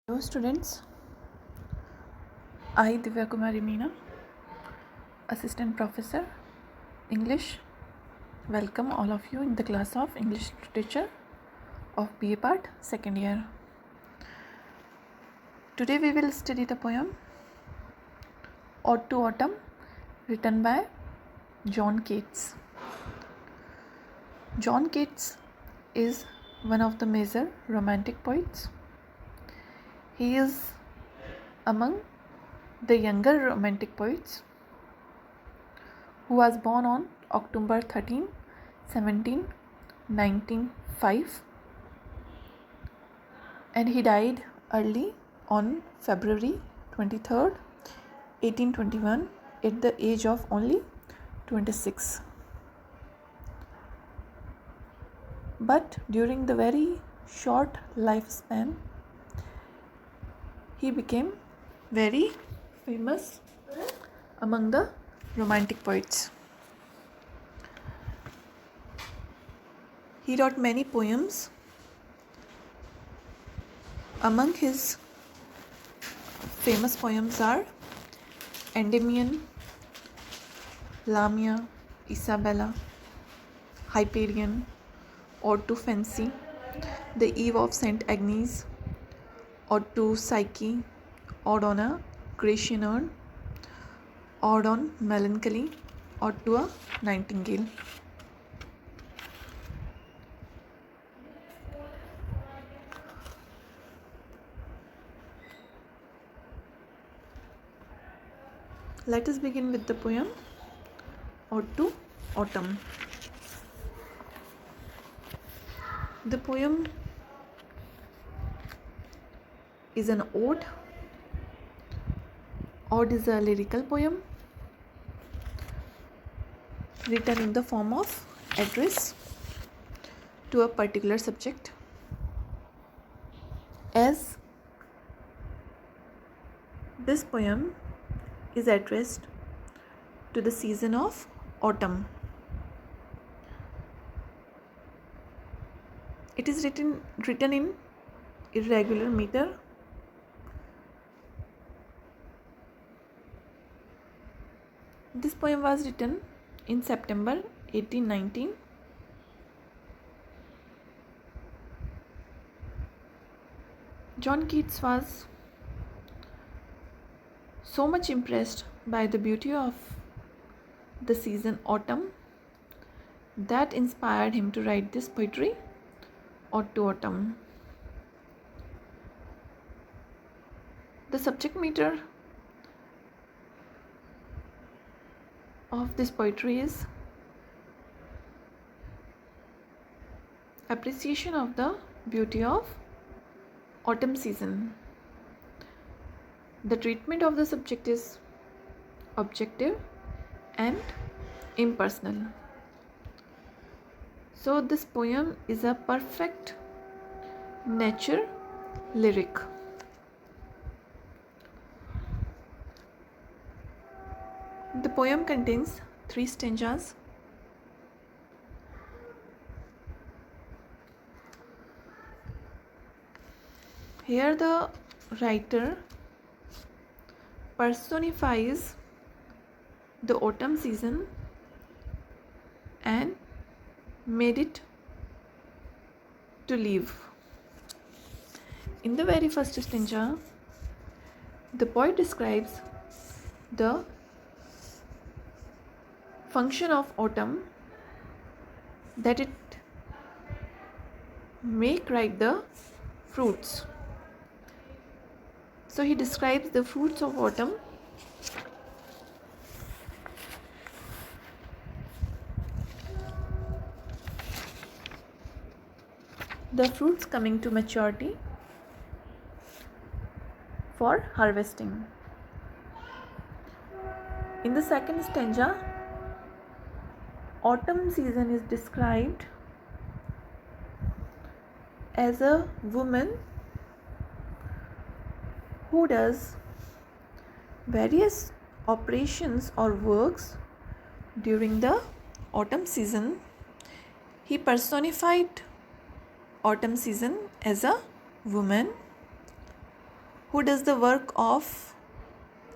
Hello students, I Divya Meena, Assistant Professor, English. Welcome all of you in the class of English Literature of BA Part 2nd year. Today we will study the poem Ode to Autumn written by John Keats. John Keats is one of the major romantic poets. He is among the younger romantic poets who was born on October 13, 1905 and he died early on February 23rd, 1821 at the age of only 26. But during the very short lifespan, he became very famous among the romantic poets. He wrote many poems. Among his famous poems are Endymion, Lamia, Isabella, Hyperion, Ode to Fancy, The Eve of St. Agnes, Ode to Psyche, Ode on a Grecian Urn, Ode on Melancholy, Ode to a Nightingale. Let us begin with the poem Ode to Autumn. The poem is an ode. Ode is a lyrical poem written in the form of address to a particular subject. As this poem is addressed to the season of autumn, it is written in irregular meter. This poem was written in September 1819. John Keats was so much impressed by the beauty of the season autumn that inspired him to write this poetry, Ode to Autumn. The subject matter of this poetry is appreciation of the beauty of autumn season. The treatment of the subject is objective and impersonal. So this poem is a perfect nature lyric. The poem contains 3 stanzas. Here the writer personifies the autumn season and made it to live. In the very first stanza, the poet describes the function of autumn, that it make ripe the fruits. So he describes the fruits of autumn. The fruits coming to maturity for harvesting. In the second stanza, autumn season is described as a woman who does various operations or works during the autumn season. He personified autumn season as a woman Who does the work of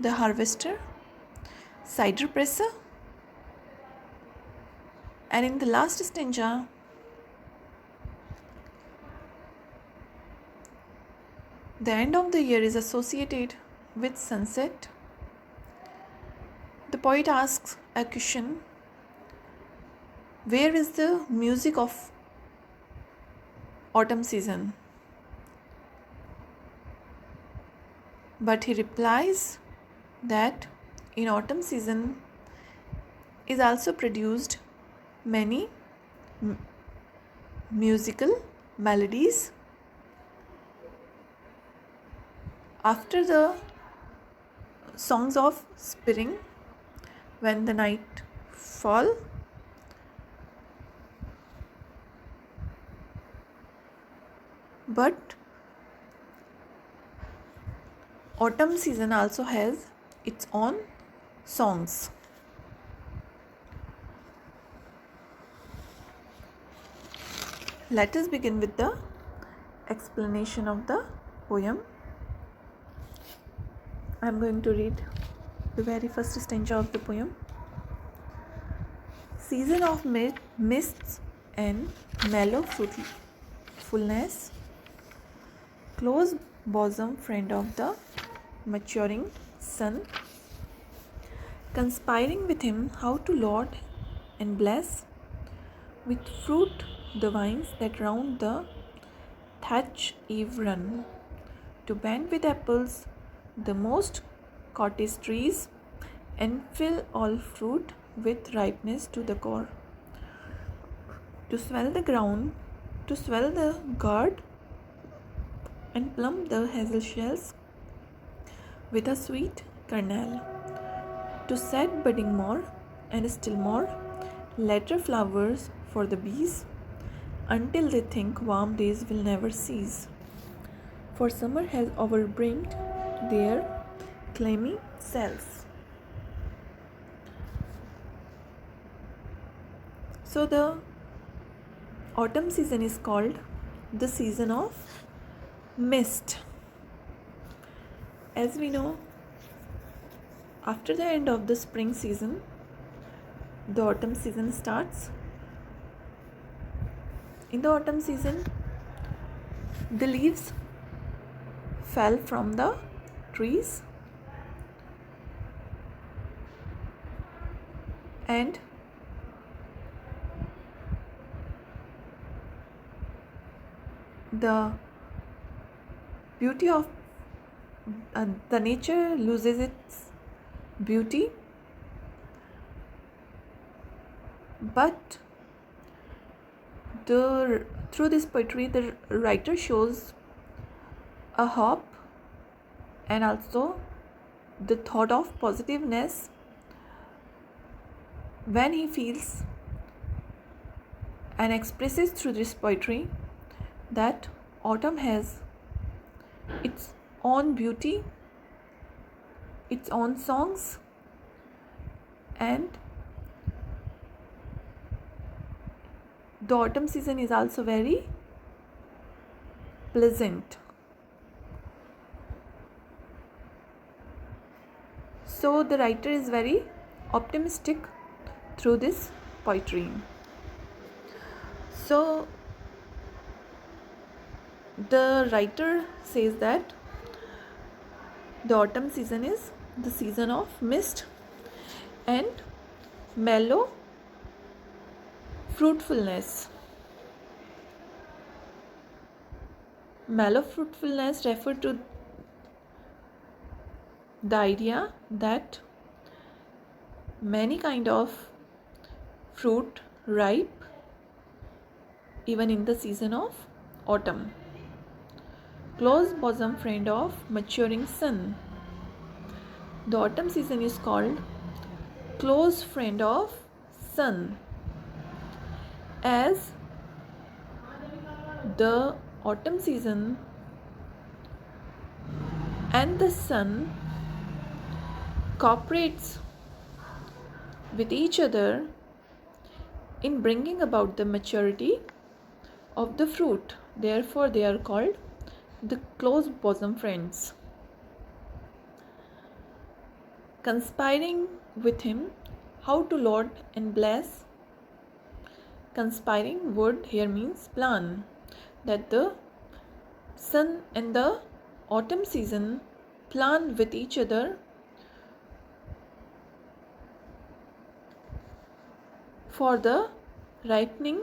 the harvester? Cider presser. And in the last stanza, the end of the year is associated with sunset. The poet asks a question: where is the music of autumn season? But he replies that in autumn season is also produced many musical melodies. After the songs of spring, when the night fall, but autumn season also has its own songs. Let us begin with the explanation of the poem. I am going to read the very first stanza of the poem. Season of mists and mellow fruitfulness, close bosom friend of the maturing sun, conspiring with him how to laud and bless with fruit the vines that round the thatch eve run, to bend with apples the most cottage trees, and fill all fruit with ripeness to the core, to swell the ground, to swell the gourd, and plumb the hazel shells with a sweet kernel, to set budding more and still more later flowers for the bees, until they think warm days will never cease, for summer has overbringed their clammy self. So the autumn season is called the season of mist. As we know, after the end of the spring season, the autumn season starts. In the autumn season, the leaves fell from the trees, and the beauty of the nature loses its beauty, but through this poetry the writer shows a hope and also the thought of positiveness when he feels and expresses through this poetry that autumn has its own beauty, its own songs, and the autumn season is also very pleasant. So the writer is very optimistic through this poetry. So the writer says that the autumn season is the season of mist and mellow fruitfulness. Mellow fruitfulness refer to the idea that many kind of fruit ripe even in the season of autumn. Close bosom friend of maturing sun. The autumn season is called close friend of sun, as the autumn season and the sun cooperates with each other in bringing about the maturity of the fruit. Therefore, they are called the close bosom friends. conspiring with him how to laud and bless. Conspiring word here means plan, that the sun and the autumn season plan with each other for the ripening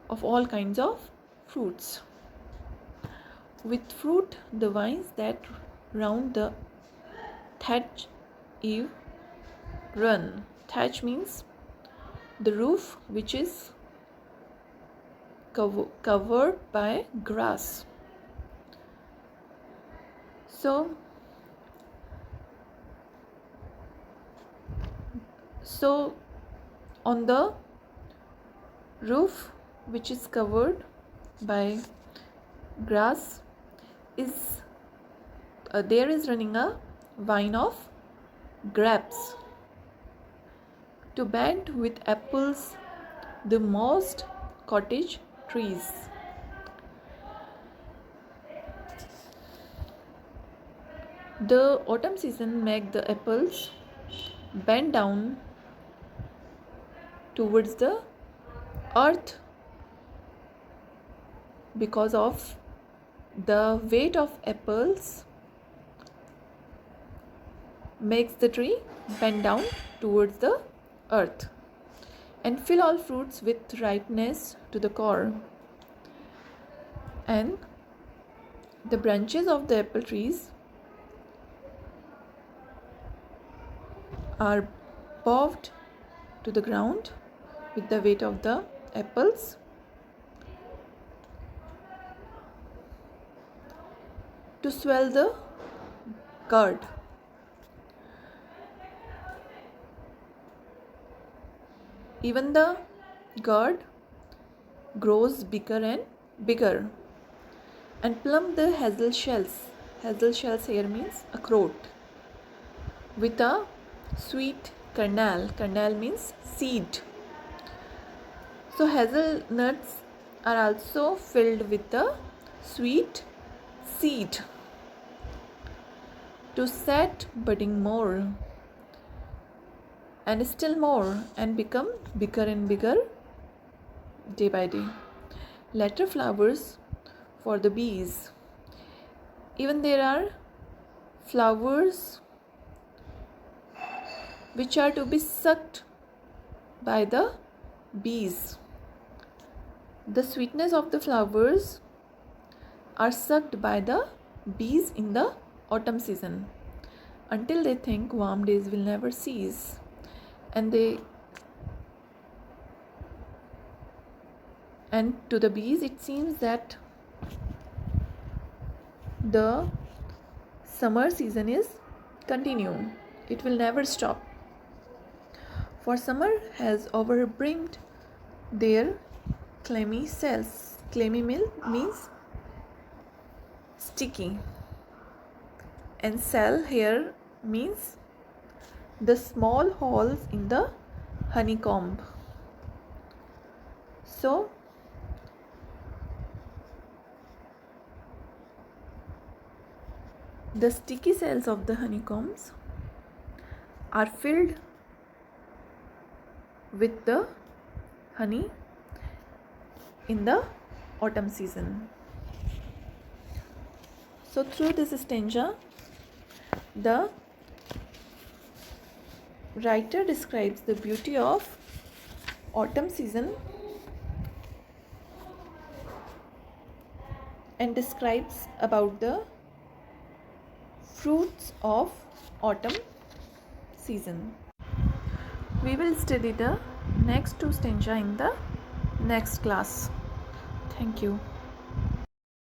of all kinds of fruits. With fruit the vines that round the thatch eve run. Thatch means the roof which is covered by grass. So on the roof which is covered by grass is there is running a vine of grapes. To bed with apples the most cottage trees. The autumn season make the apples bend down towards the earth because of the weight of apples makes the tree bend down towards the earth and fill all fruits with ripeness to the core. And the branches of the apple trees are bowed to the ground with the weight of the apples. To swell the gourd. Even the gourd grows bigger and bigger and plump the hazel shells. Hazel shells here means akhroat with a sweet kernel. Kernel means seed. So hazelnuts are also filled with the sweet seed to set budding more and still more and become bigger and bigger day by day. Later flowers for the bees. Even there are flowers which are to be sucked by the bees. The sweetness of the flowers are sucked by the bees in the autumn season until they think warm days will never cease, and to the bees it seems that the summer season is continue. It will never stop, for summer has overbrimmed their clammy cells. Clammy means sticky, and cell here means the small holes in the honeycomb. So the sticky cells of the honeycombs are filled with the honey in the autumn season. So through this stanza, the writer describes the beauty of autumn season and describes about the fruits of autumn season. We will study the next two stanza in the next class. Thank you.